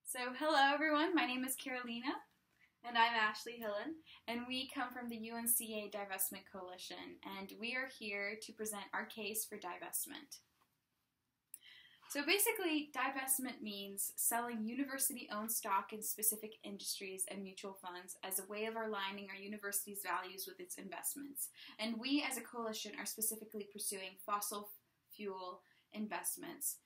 So, hello everyone, my name is Carolina. And I'm Ashleigh Hillen. And we come from the UNCA Divestment Coalition, and we are here to present our case for divestment. So basically, divestment means selling university-owned stock in specific industries and mutual funds as a way of aligning our university's values with its investments. And we as a coalition are specifically pursuing fossil fuel investments.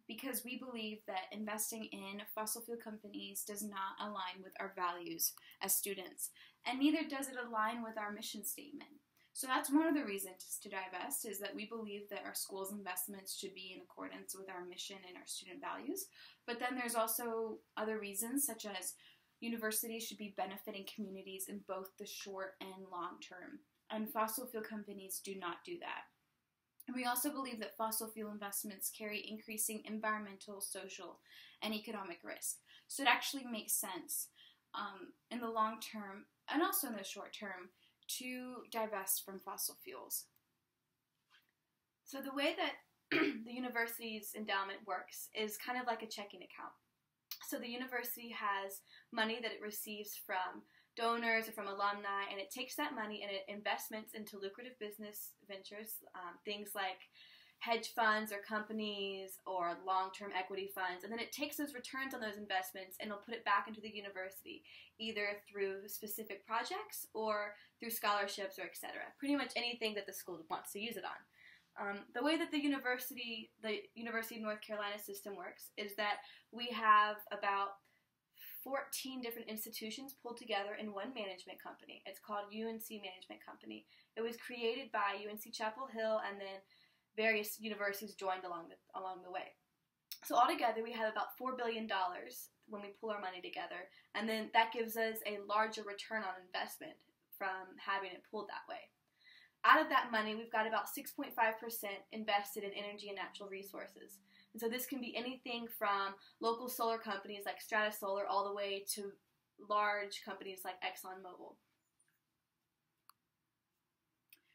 Because we believe that investing in fossil fuel companies does not align with our values as students, and neither does it align with our mission statement. So that's one of the reasons to divest, is that we believe that our school's investments should be in accordance with our mission and our student values. But then there's also other reasons, such as universities should be benefiting communities in both the short and long term, and fossil fuel companies do not do that. And we also believe that fossil fuel investments carry increasing environmental, social, and economic risk. So it actually makes sense in the long term and also in the short term to divest from fossil fuels. So the way that the university's endowment works is kind of like a checking account. So the university has money that it receives from donors or from alumni, and it takes that money and it investments into lucrative business ventures, things like hedge funds or companies or long-term equity funds, and then it takes those returns on those investments and it'll put it back into the university, either through specific projects or through scholarships or etc. Pretty much anything that the school wants to use it on. The way that the University of North Carolina system works is that we have about 14 different institutions pulled together in one management company. It's called UNC Management Company. It was created by UNC Chapel Hill, and then various universities joined along the way. So altogether, we have about $4 billion when we pull our money together, and then that gives us a larger return on investment from having it pulled that way. Out of that money, we've got about 6.5% invested in energy and natural resources. And so this can be anything from local solar companies like Strata Solar all the way to large companies like ExxonMobil.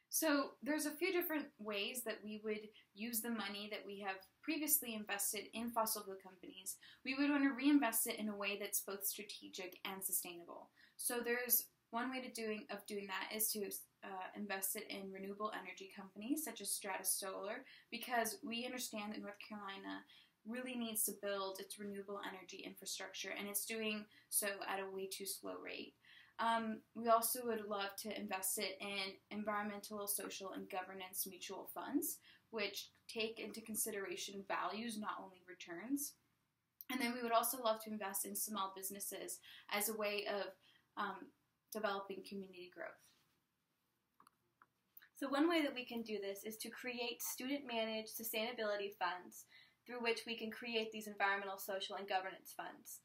So there's a few different ways that we would use the money that we have previously invested in fossil fuel companies. We would want to reinvest it in a way that's both strategic and sustainable. So there's one way of doing that is to invest it in renewable energy companies such as Strata Solar, because we understand that North Carolina really needs to build its renewable energy infrastructure, and it's doing so at a way too slow rate. We also would love to invest it in environmental, social, and governance mutual funds, which take into consideration values, not only returns. And then we would also love to invest in small businesses as a way of developing community growth. So one way that we can do this is to create student-managed sustainability funds through which we can create these environmental, social, and governance funds.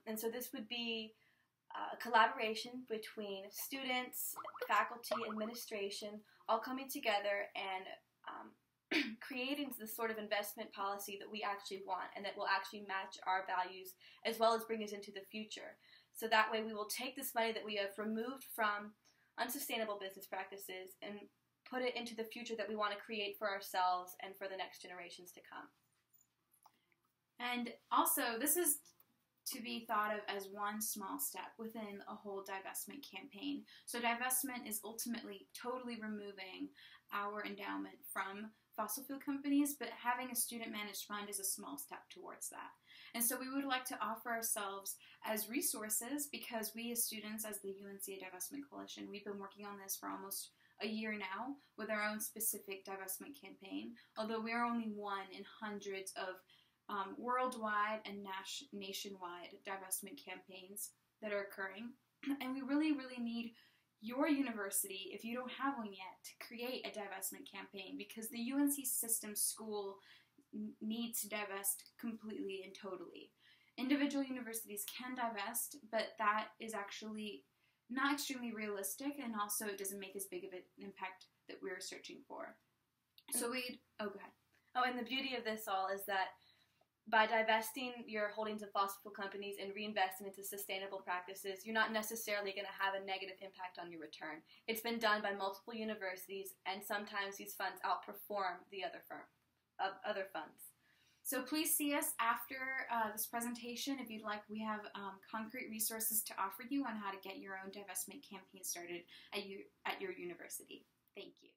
And so this would be a collaboration between students, faculty, administration, all coming together and creating the sort of investment policy that we actually want and that will actually match our values as well as bring us into the future. So that way we will take this money that we have removed from unsustainable business practices and put it into the future that we want to create for ourselves and for the next generations to come. And also, this is to be thought of as one small step within a whole divestment campaign. So divestment is ultimately totally removing our endowment from fossil fuel companies, but having a student-managed fund is a small step towards that. And so we would like to offer ourselves as resources, because we as students, as the UNCA Divestment Coalition, we've been working on this for almost a year now with our own specific divestment campaign, although we are only one in hundreds of worldwide and nationwide divestment campaigns that are occurring. And we really, really need your university, if you don't have one yet, to create a divestment campaign, because the UNC system school needs to divest completely and totally. Individual universities can divest, but that is actually not extremely realistic, and also it doesn't make as big of an impact that we're searching for. So go ahead. Oh, and the beauty of this all is that by divesting your holdings of fossil fuel companies and reinvesting into sustainable practices, you're not necessarily going to have a negative impact on your return. It's been done by multiple universities, and sometimes these funds outperform the other funds. So please see us after this presentation if you'd like. We have concrete resources to offer you on how to get your own divestment campaign started at your university. Thank you.